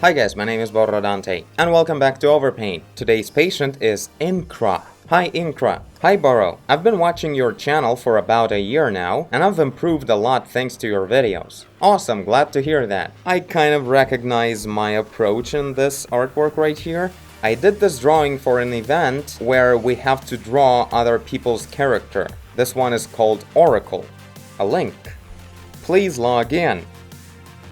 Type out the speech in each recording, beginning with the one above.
Hi guys, my name is Borrodante, and welcome back to Overpaint. Today's patient is Inkra. Hi Inkra. Hi Borro. I've been watching your channel for about a year now, and I've improved a lot thanks to your videos. Awesome, glad to hear that. I kind of recognize my approach in this artwork right here. I did this drawing for an event where we have to draw other people's character. This one is called Oracle. A link. Please log in.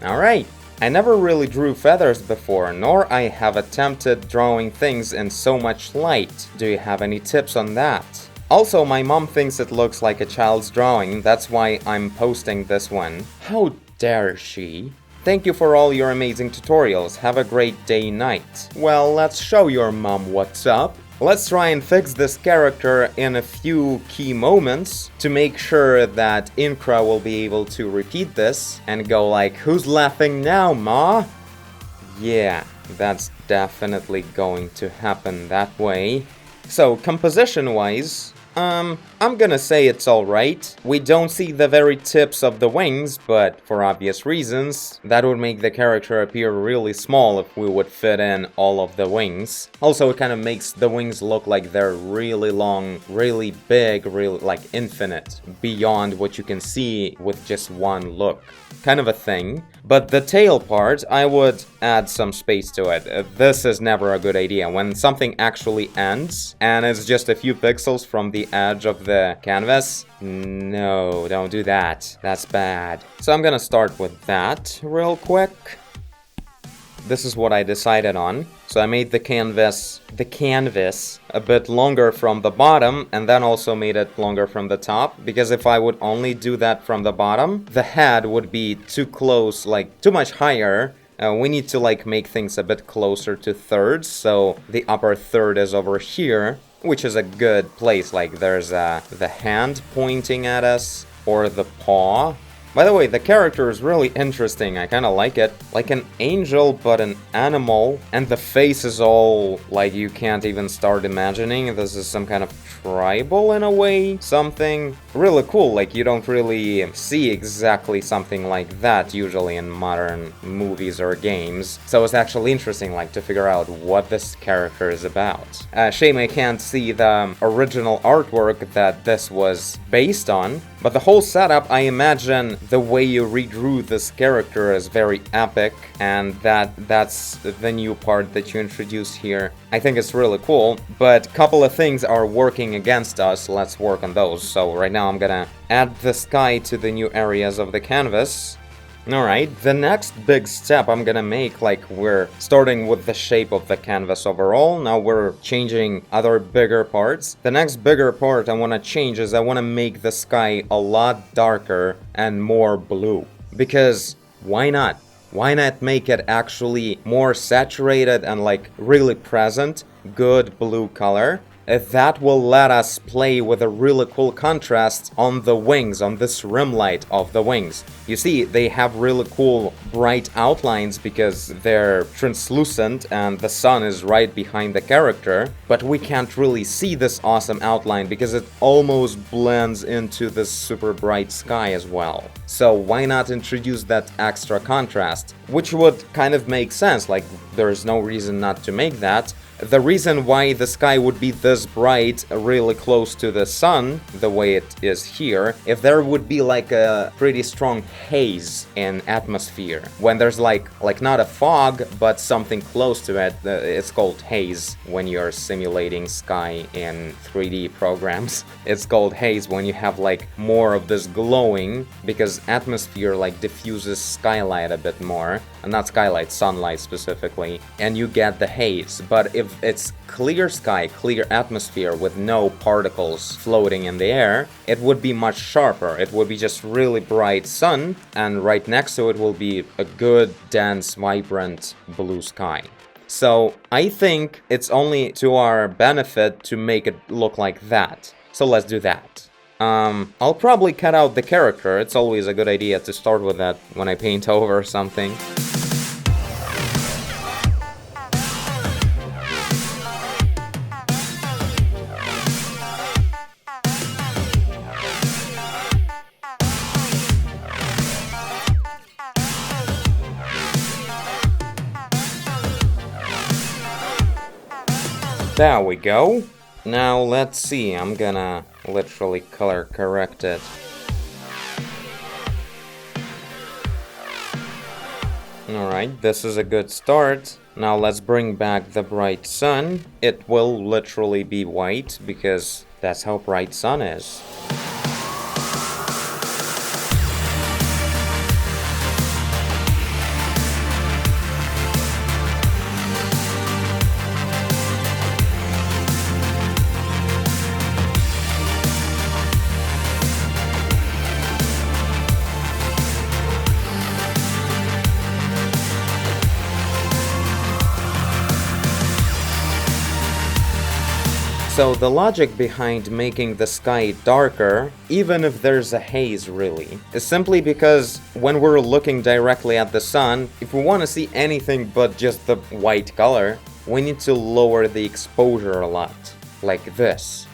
Alright. I never really drew feathers before, nor I have attempted drawing things in so much light. Do you have any tips on that? Also, my mom thinks it looks like a child's drawing, that's why I'm posting this one. How dare she? Thank you for all your amazing tutorials, have a great day-night. Well, let's show your mom what's up. Let's try and fix this character in a few key moments to make sure that Inkra will be able to repeat this and go like, "Who's laughing now, ma?" Yeah, that's definitely going to happen that way. So, composition-wise, I'm gonna say it's alright. We don't see the very tips of the wings, but for obvious reasons, that would make the character appear really small if we would fit in all of the wings. Also, it kind of makes the wings look like they're really long, really big, really like infinite, beyond what you can see with just one look. Kind of a thing. But the tail part, I would add some space to it. This is never a good idea. When something actually ends, and it's just a few pixels from the edge of the canvas, no, don't do that. That's bad. So I'm gonna start with that real quick. This is what I decided on. So I made the canvas a bit longer from the bottom, and then also made it longer from the top, because if I would only do that from the bottom, the head would be too close, like too much higher. We need to like make things a bit closer to thirds, so the upper third is over here, which is a good place, like there's the hand pointing at us, or the paw. By the way, the character is really interesting, I kinda like it. Like an angel, but an animal. And the face is all, like, you can't even start imagining. This is some kind of tribal in a way, something. Really cool, like you don't really see exactly something like that usually in modern movies or games. So it's actually interesting, like, to figure out what this character is about. Shame I can't see the original artwork that this was based on. But the whole setup, I imagine the way you redrew this character is very epic, and that's the new part that you introduce here. I think it's really cool, but a couple of things are working against us. Let's work on those. So right now I'm gonna add the sky to the new areas of the canvas. Alright, the next big step I'm gonna make, like we're starting with the shape of the canvas overall, now we're changing other bigger parts. The next bigger part I wanna change is I wanna make the sky a lot darker and more blue. Because why not? Why not make it actually more saturated and like really present, good blue color? That will let us play with a really cool contrast on the wings, on this rim light of the wings. You see, they have really cool bright outlines because they're translucent and the sun is right behind the character, but we can't really see this awesome outline because it almost blends into this super bright sky as well. So why not introduce that extra contrast? Which would kind of make sense, like there's no reason not to make that. The reason why the sky would be this bright, really close to the sun, the way it is here, if there would be like a pretty strong haze in atmosphere. When there's like not a fog, but something close to it, it's called haze when you're simulating sky in 3D programs. It's called haze when you have like more of this glowing, because atmosphere like diffuses skylight a bit more, and not skylight, sunlight specifically, and you get the haze. But if it's clear sky, clear atmosphere with no particles floating in the air, it would be much sharper. It would be just really bright sun, and right next to it will be a good, dense, vibrant blue sky. So I think it's only to our benefit to make it look like that. So let's do that. I'll probably cut out the character. It's always a good idea to start with that when I paint over something. There we go. Now let's see, I'm gonna literally color correct it. Alright, this is a good start. Now let's bring back the bright sun. It will literally be white because that's how bright sun is. So the logic behind making the sky darker, even if there's a haze really, is simply because when we're looking directly at the sun, if we want to see anything but just the white color, we need to lower the exposure a lot, like this.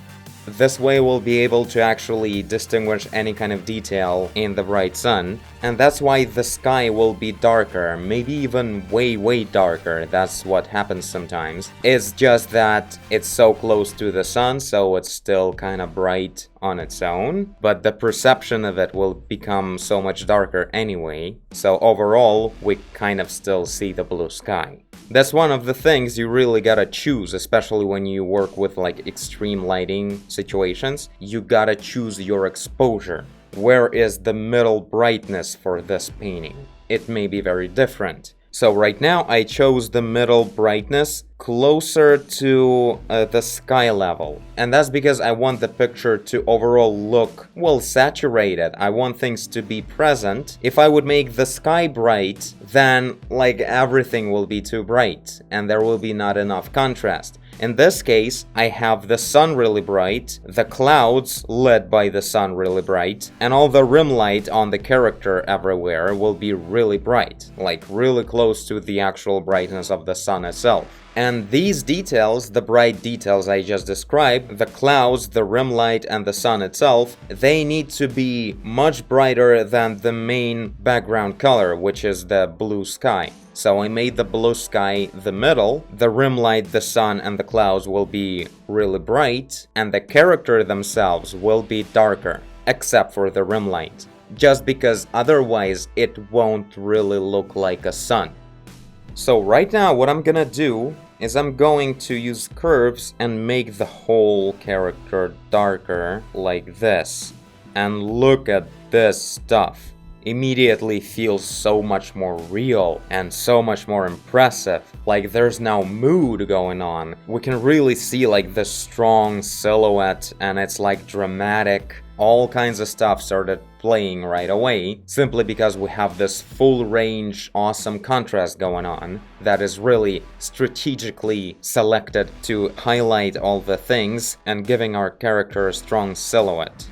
This way we'll be able to actually distinguish any kind of detail in the bright sun, and that's why the sky will be darker, maybe even way darker. That's what happens sometimes. It's just that it's so close to the sun, so it's still kind of bright on its own, but the perception of it will become so much darker anyway, so overall we kind of still see the blue sky. That's one of the things you really gotta choose, especially when you work with like extreme lighting situations. You gotta choose your exposure. Where is the middle brightness for this painting? It may be very different. So right now I chose the middle brightness closer to the sky level. And that's because I want the picture to overall look, well, saturated. I want things to be present. If I would make the sky bright, then like everything will be too bright and there will be not enough contrast. In this case, I have the sun really bright, the clouds lit by the sun really bright, and all the rim light on the character everywhere will be really bright, like really close to the actual brightness of the sun itself. And these details, the bright details I just described, the clouds, the rim light, and the sun itself, they need to be much brighter than the main background color, which is the blue sky. So I made the blue sky the middle, the rim light, the sun, and the clouds will be really bright, and the character themselves will be darker, except for the rim light, just because otherwise it won't really look like a sun. So right now what I'm gonna do is I'm going to use curves and make the whole character darker like this. And look at this stuff. Immediately feels so much more real and so much more impressive. Like there's now mood going on. We can really see like the strong silhouette and it's like dramatic. All kinds of stuff started playing right away, simply because we have this full range, awesome contrast going on that is really strategically selected to highlight all the things and giving our character a strong silhouette.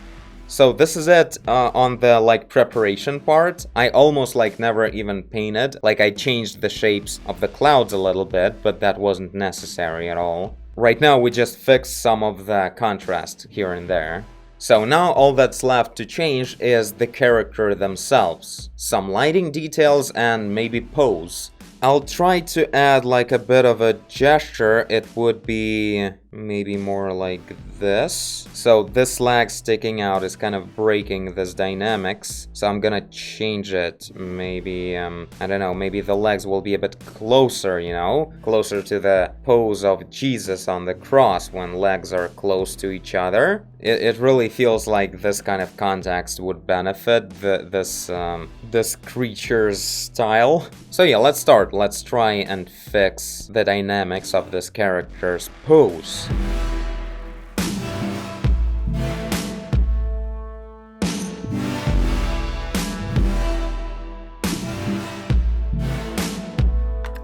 So this is it on the like preparation part. I almost like never even painted. Like I changed the shapes of the clouds a little bit, but that wasn't necessary at all. Right now we just fixed some of the contrast here and there. So now all that's left to change is the character themselves. Some lighting details and maybe pose. I'll try to add like a bit of a gesture. It would be maybe more like this. So this leg sticking out is kind of breaking this dynamics. So I'm gonna change it. Maybe, I don't know, maybe the legs will be a bit closer, you know? Closer to the pose of Jesus on the cross when legs are close to each other. It really feels like this kind of context would benefit this creature's style. So yeah, let's start. Let's try and fix the dynamics of this character's pose.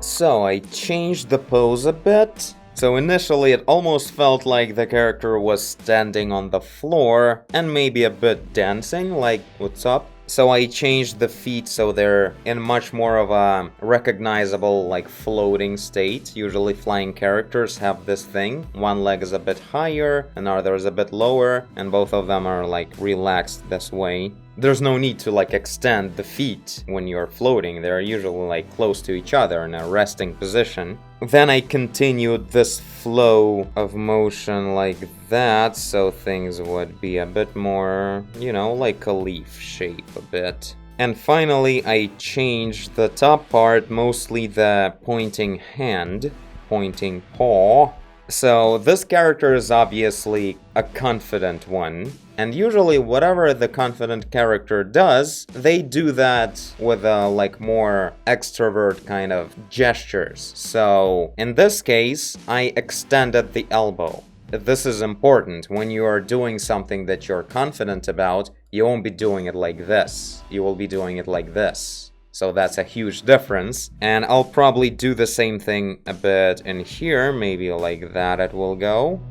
So I changed the pose a bit. So initially it almost felt like the character was standing on the floor and maybe a bit dancing, like what's up? So I changed the feet so they're in much more of a recognizable like floating state. Usually flying characters have this thing. One leg is a bit higher, another is a bit lower, and both of them are like relaxed this way. there's no need to like extend the feet when you're floating. They're usually like close to each other in a resting position. Then I continued this flow of motion like that, so things would be a bit more, you know, like a leaf shape a bit. And finally I changed the top part, mostly the pointing hand, pointing paw. So this character is obviously a confident one, and usually whatever the confident character does, they do that with a like more extrovert kind of gestures. So in this case, I extended the elbow. This is important. When you are doing something that you're confident about, you won't be doing it like this. You will be doing it like this. So that's a huge difference, and I'll probably do the same thing a bit in here, maybe like that it will go.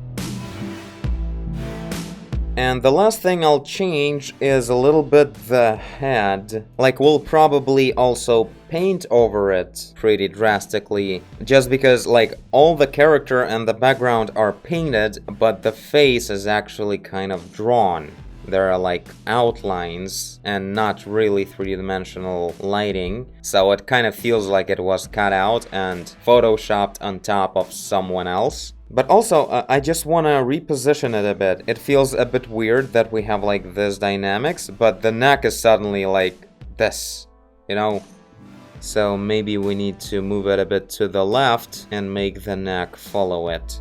And the last thing I'll change is a little bit the head. Like, we'll probably also paint over it pretty drastically, just because like all the character and the background are painted, but the face is actually kind of drawn. There are like outlines and not really three-dimensional lighting, so it kind of feels like it was cut out and photoshopped on top of someone else. But also, I just want to reposition it a bit. It feels a bit weird that we have like this dynamics, but the neck is suddenly like this, you know? So maybe we need to move it a bit to the left and make the neck follow it.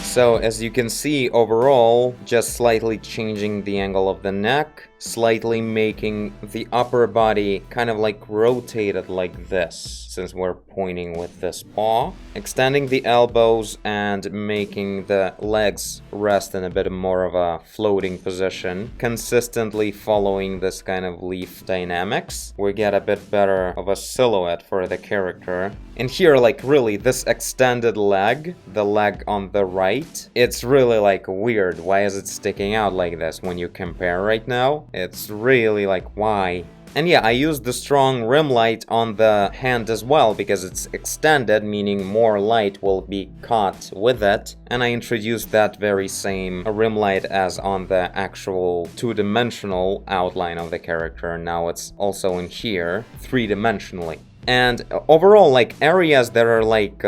So as you can see, overall, just slightly changing the angle of the neck, slightly making the upper body kind of like rotated like this, since we're pointing with this paw, extending the elbows and making the legs rest in a bit more of a floating position, consistently following this kind of leaf dynamics. We get a bit better of a silhouette for the character. And here, like really, this extended leg, the leg on the right, it's really like weird. Why is it sticking out like this when you compare right now? It's really like, why? And yeah, I used the strong rim light on the hand as well because it's extended, meaning more light will be caught with it. And I introduced that very same rim light as on the actual two-dimensional outline of the character. Now it's also in here, three-dimensionally. And overall, like areas that are like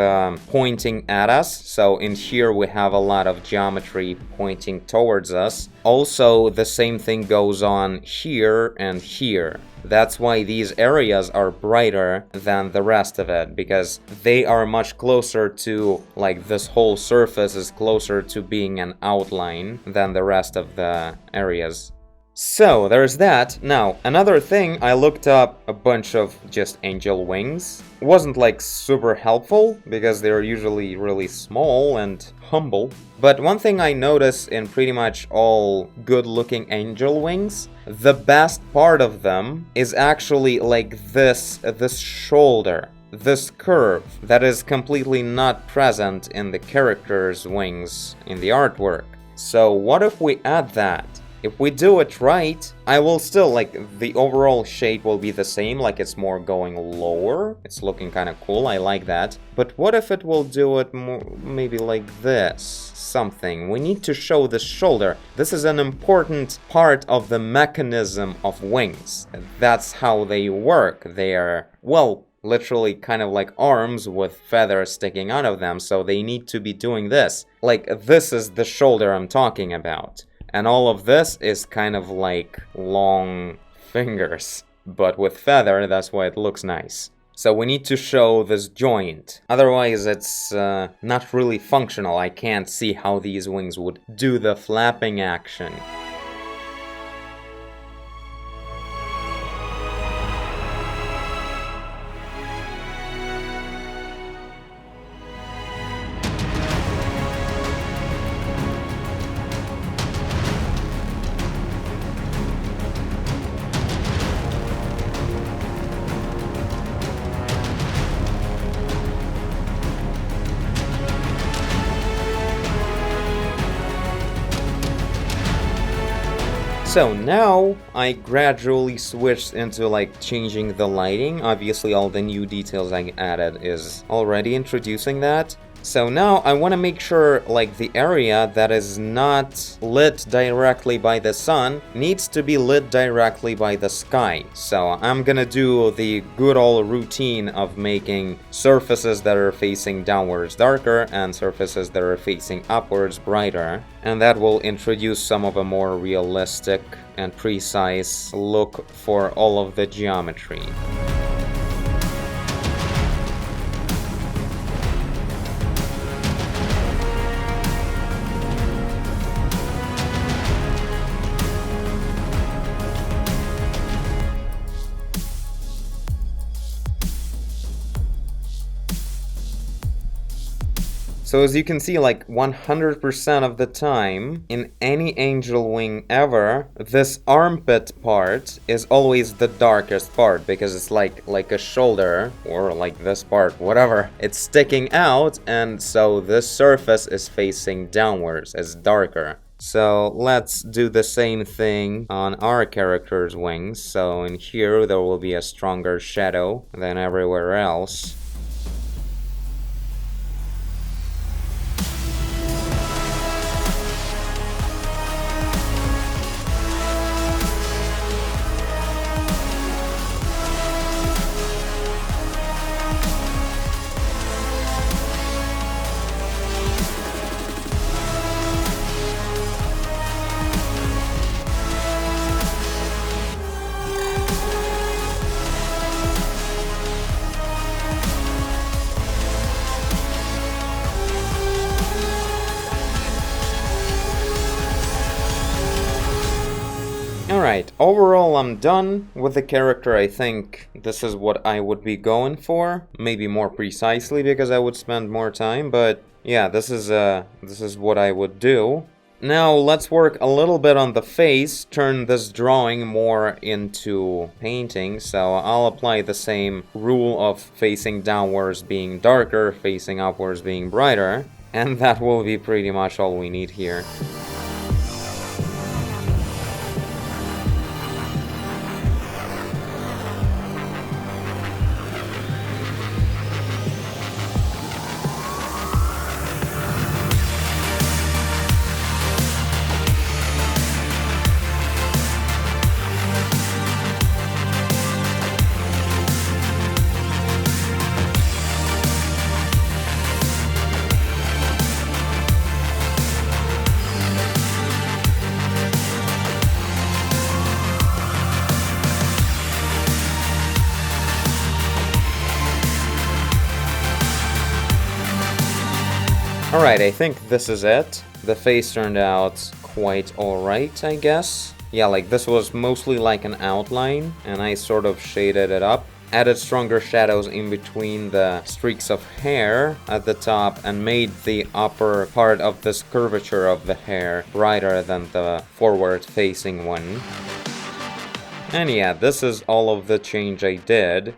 pointing at us, so in here we have a lot of geometry pointing towards us. Also, the same thing goes on here and here. That's why these areas are brighter than the rest of it, because they are much closer to, like, this whole surface is closer to being an outline than the rest of the areas. So, there's that. Now, another thing, I looked up a bunch of just angel wings. It wasn't like super helpful, because they're usually really small and humble. But one thing I notice in pretty much all good-looking angel wings, the best part of them is actually like this shoulder. This curve that is completely not present in the character's wings in the artwork. So what if we add that? If we do it right, I will still, like, the overall shape will be the same, like it's more going lower. It's looking kind of cool, I like that. But what if it will do it more, maybe like this? Something. We need to show the shoulder. This is an important part of the mechanism of wings. That's how they work. They are, well, literally kind of like arms with feathers sticking out of them, so they need to be doing this. Like, this is the shoulder I'm talking about. And all of this is kind of like long fingers, but with feather, that's why it looks nice. So we need to show this joint, otherwise it's not really functional. I can't see how these wings would do the flapping action. So now I gradually switched into like changing the lighting. Obviously all the new details I added is already introducing that. So now I want to make sure like the area that is not lit directly by the sun needs to be lit directly by the sky. So I'm gonna do the good old routine of making surfaces that are facing downwards darker and surfaces that are facing upwards brighter. And that will introduce some of a more realistic and precise look for all of the geometry. So as you can see, like 100% of the time, in any angel wing ever, this armpit part is always the darkest part, because it's like a shoulder, or like this part, whatever. It's sticking out, and so this surface is facing downwards, it's darker. So let's do the same thing on our character's wings. So in here, there will be a stronger shadow than everywhere else. Alright, overall I'm done with the character. I think this is what I would be going for. Maybe more precisely because I would spend more time, but yeah, this is what I would do. Now let's work a little bit on the face, turn this drawing more into painting. So I'll apply the same rule of facing downwards being darker, facing upwards being brighter, and that will be pretty much all we need here. Alright, I think this is it. The face turned out quite alright, I guess. Yeah, like this was mostly like an outline, and I sort of shaded it up. Added stronger shadows in between the streaks of hair at the top, and made the upper part of this curvature of the hair brighter than the forward-facing one. And yeah, this is all of the change I did.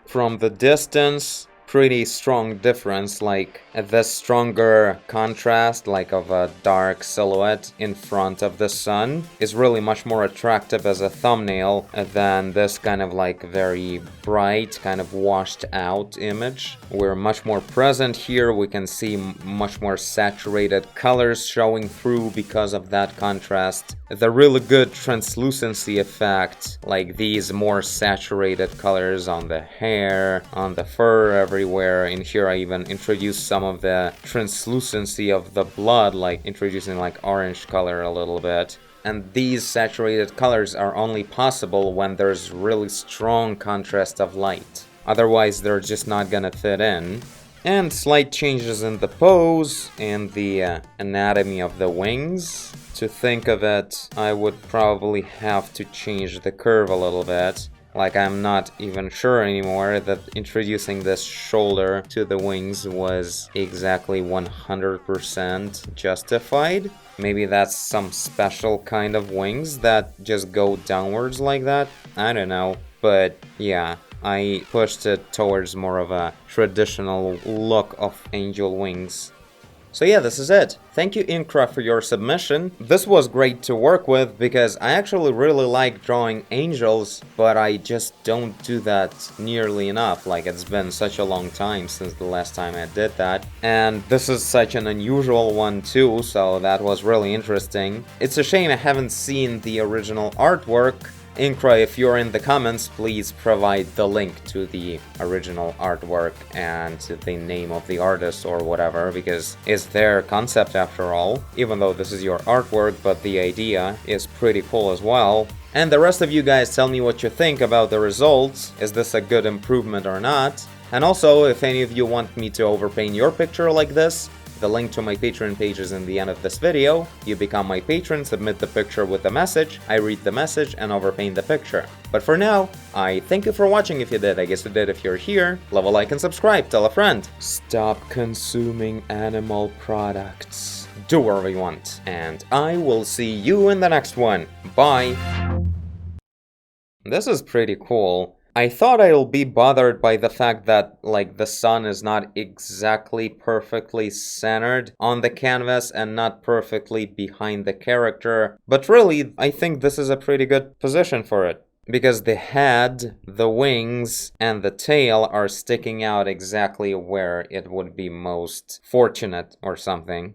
From the distance, pretty strong difference, like this stronger contrast, like of a dark silhouette in front of the sun, is really much more attractive as a thumbnail than this kind of like very bright, kind of washed out image. We're much more present here, we can see much more saturated colors showing through because of that contrast. The really good translucency effect, like these more saturated colors on the hair, on the fur, everywhere. In here I even introduced some of the translucency of the blood, like introducing like orange color a little bit. And these saturated colors are only possible when there's really strong contrast of light. Otherwise they're just not gonna fit in. And slight changes in the pose and the anatomy of the wings. To think of it, I would probably have to change the curve a little bit. Like, I'm not even sure anymore that introducing this shoulder to the wings was exactly 100% justified. Maybe that's some special kind of wings that just go downwards like that. I don't know. But yeah, I pushed it towards more of a traditional look of angel wings. So yeah, this is it. Thank you, Inkra, for your submission. This was great to work with because I actually really like drawing angels, but I just don't do that nearly enough. Like, it's been such a long time since the last time I did that. And this is such an unusual one too, so that was really interesting. It's a shame I haven't seen the original artwork. Inkra, if you're in the comments, please provide the link to the original artwork and the name of the artist or whatever, because it's their concept after all, even though this is your artwork, but the idea is pretty cool as well. And the rest of you guys, tell me what you think about the results. Is this a good improvement or not? And also, if any of you want me to overpaint your picture like this, the link to my Patreon page is in the end of this video. You become my patron, submit the picture with the message, I read the message and overpaint the picture. But for now, I thank you for watching if you did, I guess you did if you're here. Leave a like and subscribe, tell a friend. Stop consuming animal products. Do whatever you want, and I will see you in the next one. Bye! This is pretty cool. I thought I'll be bothered by the fact that, like, the sun is not exactly perfectly centered on the canvas and not perfectly behind the character, but really, I think this is a pretty good position for it. Because the head, the wings, and the tail are sticking out exactly where it would be most fortunate or something.